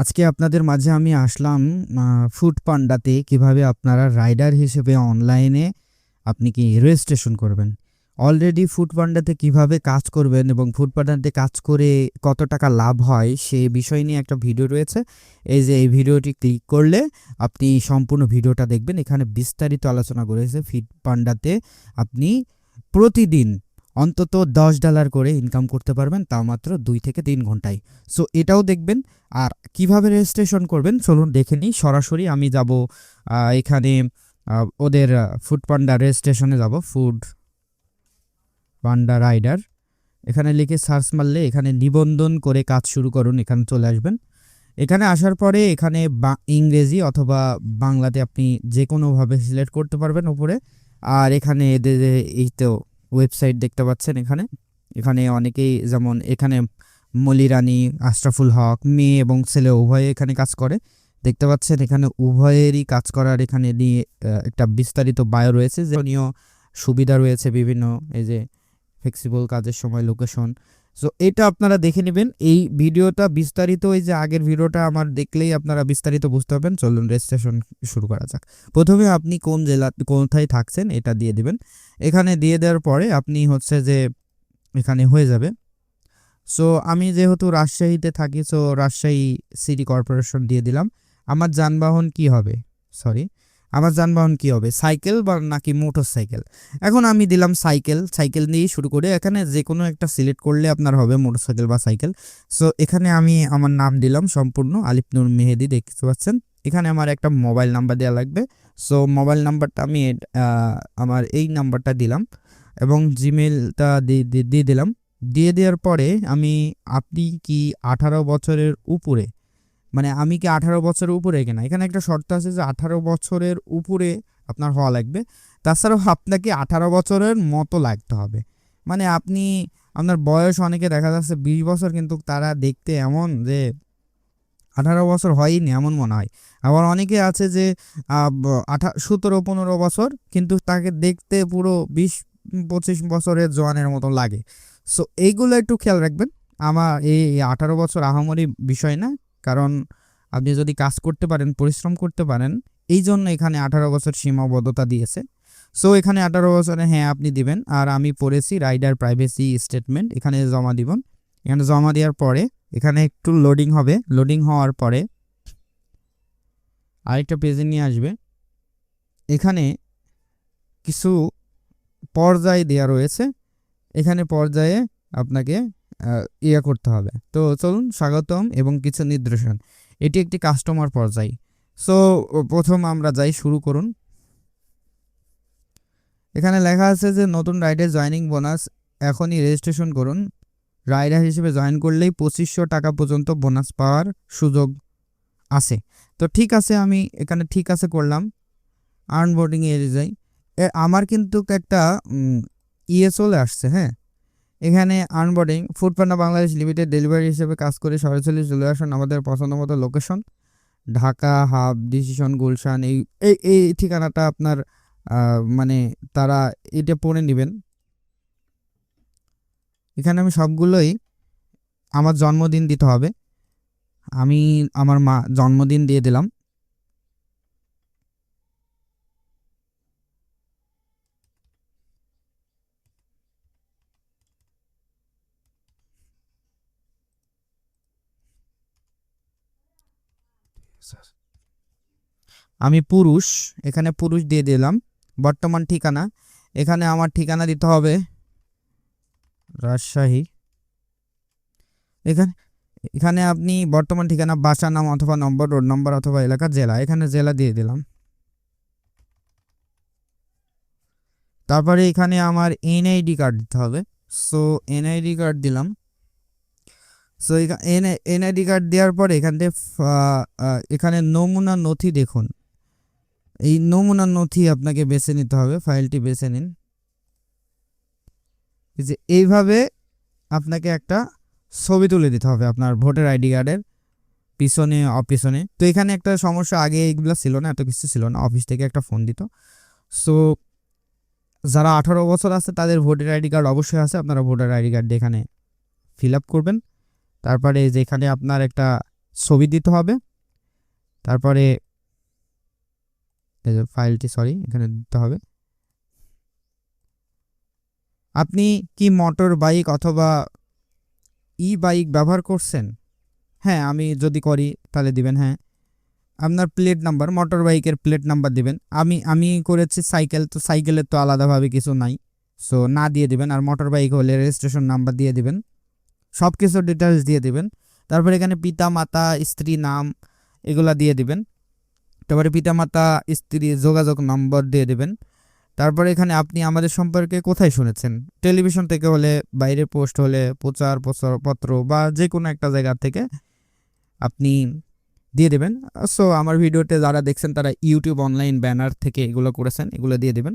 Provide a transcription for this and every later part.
আজকে আপনাদের মাঝে আমি আসলাম ফুড পান্ডাতে কিভাবে আপনারা রাইডার হিসেবে অনলাইনে আপনি কি রেজিস্ট্রেশন করবেন। অলরেডি ফুড পান্ডাতে কিভাবে কাজ করবেন এবং ফুড পান্ডাতে কাজ করে কত টাকা লাভ হয় সে বিষয় নিয়ে একটা ভিডিও রয়েছে। এই যে এই ভিডিওটি ক্লিক করলে আপনি সম্পূর্ণ ভিডিওটা দেখবেন। এখানে বিস্তারিত আলোচনা করেছে ফুড পান্ডাতে আপনি প্রতিদিন অন্তত $10 করে ইনকাম করতে পারবেন, তাও মাত্র 2 থেকে 3 ঘন্টায়। সো এটাও দেখবেন। আর কিভাবে রেজিস্ট্রেশন করবেন চলুন দেখে নিই। সরাসরি আমি যাব এখানে ওদের ফুড পান্ডা রেজিস্ট্রেশনে যাব। ফুড পান্ডা রাইডার এখানে লিখে সার্চ মারলে এখানে নিবন্ধন করে কাজ শুরু করুন, এখানে চলে আসবেন। এখানে আসার পরে এখানে ইংরেজি অথবা বাংলাতে আপনি যে কোনোভাবে সিলেক্ট করতে পারবেন উপরে। আর এখানে এদের এই তো ওয়েবসাইট দেখতে পাচ্ছেন। এখানে এখানে অনেকেই, যেমন এখানে মলিরানী, আশরাফুল হক, মেয়ে এবং ছেলে উভয়ে এখানে কাজ করে দেখতে পাচ্ছেন। এখানে উভয়েরই কাজ করার এখানে নিয়ে একটা বিস্তারিত বায়ো রয়েছে, যে সুবিধা রয়েছে বিভিন্ন, এই যে ফ্লেক্সিবল কাজের সময় লোকেশন। সো এটা আপনারা দেখে নেবেন। এই ভিডিওটা বিস্তারিত, এই যে আগের ভিডিওটা আমার দেখলেই আপনারা বিস্তারিত বুঝতে পারবেন। চলুন রেজিস্ট্রেশন শুরু করা যাক। প্রথমে আপনি কোন জেলা কোথায় থাকছেন এটা দিয়ে দিবেন। এখানে দিয়ে দেওয়ার পরে আপনি হচ্ছে যে এখানে হয়ে যাবে। সো আমি যেহেতু রাজশাহীতে থাকি, সো রাজশাহী সিটি কর্পোরেশন দিয়ে দিলাম। আমার যানবাহন কি হবে, সাইকেল বা নাকি মোটর সাইকেল। এখন আমি দিলাম সাইকেল। সাইকেল দিয়েই শুরু করে এখানে যে কোনো একটা সিলেক্ট করলে আপনার হবে মোটর সাইকেল বা সাইকেল। সো এখানে আমি আমার নাম দিলাম সম্পূর্ণ আলিফ নূর মেহেদি, দেখতে পাচ্ছেন। এখানে আমার একটা মোবাইল নাম্বার দেওয়া লাগবে। সো মোবাইল নাম্বারটা আমি আমার এই নাম্বারটা দিলাম এবং জিমেলটা দিয়ে দিলাম। দিয়ে দেওয়ার পরে আপনি কি 18 বছরের উপরে, মানে আমি কি 18 বছরের উপরে কিনা, এখানে একটা শর্ত আছে যে 18 বছরের উপরে আপনার হওয়া লাগবে। তাছাড়াও আপনাকে 18 বছরের মতো লাগতে হবে। মানে আপনার বয়স, অনেকে দেখা যাচ্ছে 20 বছর, কিন্তু তারা দেখতে এমন যে 18 বছর হয়নি এমন মনে হয়। আবার অনেকে আছে যে 17-15 বছর, কিন্তু তাকে দেখতে পুরো 20-25 বছরের জওয়ানের মতো লাগে। সো এইগুলো একটু খেয়াল রাখবেন। আমার এই 18 বছর আহামরি বিষয় না, কারণ আপনি যদি কাজ করতে পারেন, পরিশ্রম করতে পারেন, এই জন্য এখানে 18 বছর সীমাবদ্ধতা দিয়েছে। সো এখানে 18 বছরে হ্যাঁ আপনি দিবেন। আর আমি পড়েছি রাইডার প্রাইভেসি স্টেটমেন্ট, এখানে জমা দিবেন। এখানে জমা দেওয়ার পরে এখানে একটু লোডিং হবে। লোডিং হওয়ার পরে আরেকটা পেজে নিয়ে আসবে। এখানে কিছু পর্যায় দেওয়া রয়েছে, এখানে পর্যায়ে আপনাকে করতে হবে। তো চলুন, স্বাগতম এবং কিছু নির্দেশন। এটি একটি কাস্টমার পর্যায়। সো প্রথম আমরা যাই, শুরু করুন। এখানে লেখা আছে যে নতুন রাইডার জয়নিং বোনাস, এখনই রেজিস্ট্রেশন করুন। রাইডার হিসেবে জয়েন করলেই 2500 টাকা পর্যন্ত বোনাস পাওয়ার সুযোগ আছে। তো ঠিক আছে, আমি এখানে ঠিক আছে করলাম। আর্ন বোর্ডিংয়ে যাই। আমার কিন্তু একটা চলে আসছে। হ্যাঁ, এখানে আনবোর্ডিং ফুড পান্ডা বাংলাদেশ লিমিটেড ডেলিভারি হিসেবে কাজ করে সরাসরি চলে আসুন আমাদের পছন্দ মতো location, Dhaka hub, decision, Gulshan. এই এই এই ঠিকানাটা আপনার মানে তারা এটা পড়ে নেবেন। এখানে আমি সবগুলোই আমার জন্মদিন দিতে হবে। আমি আমার মা জন্মদিন দিয়ে দিলাম। আমি পুরুষ, এখানে পুরুষ দিয়ে দিলাম। বর্তমান ঠিকানা, এখানে আমার ঠিকানা দিতে হবে রাজশাহী। এখানে এখানে আপনি বর্তমান ঠিকানা, বাসা নাম অথবা নম্বর, রোড নম্বর অথবা এলাকা, জেলা, এখানে জেলা দিয়ে দিলাম। তারপরে এখানে আমার এনআইডি কার্ড দিতে হবে। সো এনআইডি কার্ড দিলাম। সো এনআইডি কার্ড দেওয়ার পরে এখান থেকে এখানে নমুনা নথি দেখুন। এই নমুনা নথি আপনাকে বেছে নিতে হবে, ফাইলটি বেছে নিন। যে এইভাবে আপনাকে একটা ছবি তুলে দিতে হবে আপনার ভোটার আইডি কার্ডের পিছনে অপিছনে। তো এখানে একটা সমস্যা, আগে এইগুলো ছিল না, এত কিছু ছিল না, অফিস থেকে একটা ফোন দিত। সো যারা 18 বছর আছে তাদের ভোটার আইডি কার্ড অবশ্যই আছে, আপনারা ভোটার আইডি কার্ড এখানে ফিল আপ করবেন। তারপরে যেখানে আপনার একটা ছবি দিতে হবে। তারপরে এই যে ফাইলটি এখানে দিতে হবে। আপনি কি মোটর বাইক অথবা বাইক ব্যবহার করছেন? হ্যাঁ, আমি যদি করি তাহলে দিবেন হ্যাঁ। আপনার প্লেট নাম্বার, মোটর বাইকের প্লেট নাম্বার দিবেন। আমি করেছি সাইকেল, তো সাইকেলের তো আলাদাভাবে কিছু নাই, সো না দিয়ে দিবেন। আর মোটর বাইক হলে রেজিস্ট্রেশন নাম্বার দিয়ে দিবেন, সব কিছু ডিটেলস দিয়ে দিবেন। তারপরে এখানে পিতা মাতা স্ত্রী নাম এগুলা দিয়ে দিবেন। তারপরে পিতা মাতা স্ত্রী যোগাযোগ নম্বর দিয়ে দিবেন। তারপরে এখানে আপনি আমাদের সম্পর্কে কোথায় শুনেছেন? টেলিভিশন থেকে হলে, বাইরে পোস্ট হলে, পত্র বা যে কোনো একটা জায়গা থেকে আপনি দিয়ে দেবেন। সো আমার ভিডিওতে যারা দেখছেন তারা ইউটিউব অনলাইন ব্যানার থেকে এগুলো করেছেন, এগুলো দিয়ে দেবেন।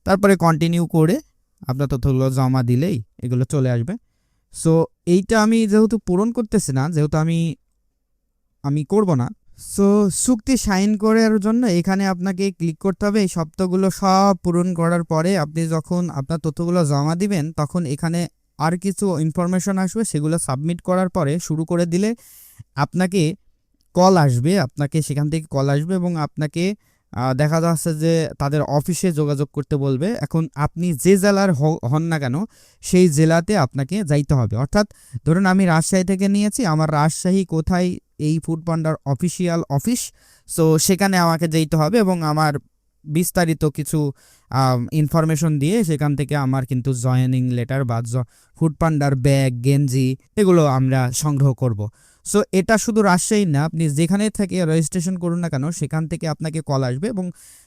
তারপরে কন্টিনিউ করে আপনার তথ্যগুলো জমা দিলেই এগুলো চলে আসবে। সো এইটা আমি যেহেতু পূরণ করতেছি না, যেহেতু আমি করব না, সো চুক্তি সাইন করার জন্য এখানে আপনাকে ক্লিক করতে হবে। এই শর্তগুলো সব পূরণ করার পরে আপনি যখন আপনার তথ্যগুলো জমা দিবেন, তখন এখানে আর কিছু ইনফরমেশন আসবে, সেগুলো সাবমিট করার পরে শুরু করে দিলে আপনাকে কল আসবে, আপনাকে সেখান থেকে কল আসবে এবং আপনাকে দেখা যাচ্ছে যে তাদের অফিসে যোগাযোগ করতে বলবে। এখন আপনি যে জেলার হন না কেন সেই জেলাতে আপনাকে যাইতে হবে। অর্থাৎ ধরুন আমি রাজশাহী থেকে নিয়েছি, আমার রাজশাহী কোথায় এই ফুড পান্ডার অফিসিয়াল অফিস, সো সেখানে আমাকে যেতে হবে এবং আমার বিস্তারিত কিছু ইনফরমেশন দিয়ে সেখান থেকে আমার কিন্তু জয়েনিং লেটার বা ফুড পান্ডার ব্যাগ গেঞ্জি এগুলো আমরা সংগ্রহ করব। সো এটা শুধু রাজশাহী না, আপনি যেখানে থেকে রেজিস্ট্রেশন করুন না কেন সেখান থেকে আপনাকে কল আসবে এবং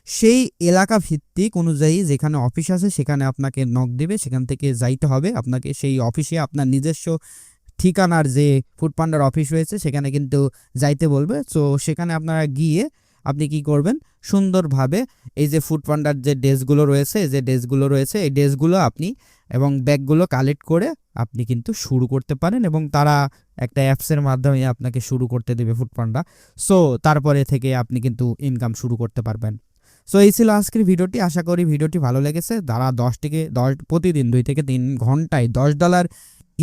সেই এলাকা ভিত্তিক অনুযায়ী যেখানে অফিস আছে সেখানে আপনাকে নক দেবে, সেখান থেকে যাইতে হবে। আপনাকে সেই অফিসে আপনার নিজস্ব ঠিকানার যে ফুড পান্ডার অফিস রয়েছে সেখানে কিন্তু যাইতে বলবে। সো সেখানে আপনারা গিয়ে আপনি কি করবেন, সুন্দরভাবে এই যে ফুড পান্ডার যে ডেস্কগুলো রয়েছে এই ডেস্কগুলো আপনি এবং ব্যাগগুলো কালেক্ট করে আপনি কিন্তু শুরু করতে পারেন এবং তারা একটা অ্যাপসের মাধ্যমে আপনাকে শুরু করতে দেবে ফুড পান্ডা। সো তারপরে থেকে আপনি কিন্তু ইনকাম শুরু করতে পারবেন। সো এই ছিল আজকের ভিডিওটি। আশা করি ভিডিওটি ভালো লেগেছে। যারা প্রতিদিন 2 থেকে 3 ঘন্টায় $10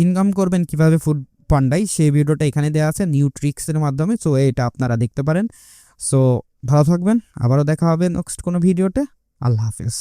ইনকাম করবেন কিভাবে ফুড পান্ডায়, সেই ভিডিওটা এখানে দেওয়া আছে নিউ ট্রিক্সের মাধ্যমে। সো এটা আপনারা দেখতে পারেন। সো ভালো থাকবেন, আবারও দেখা হবে নেক্সট কোনো ভিডিওতে। আল্লাহ হাফেজ।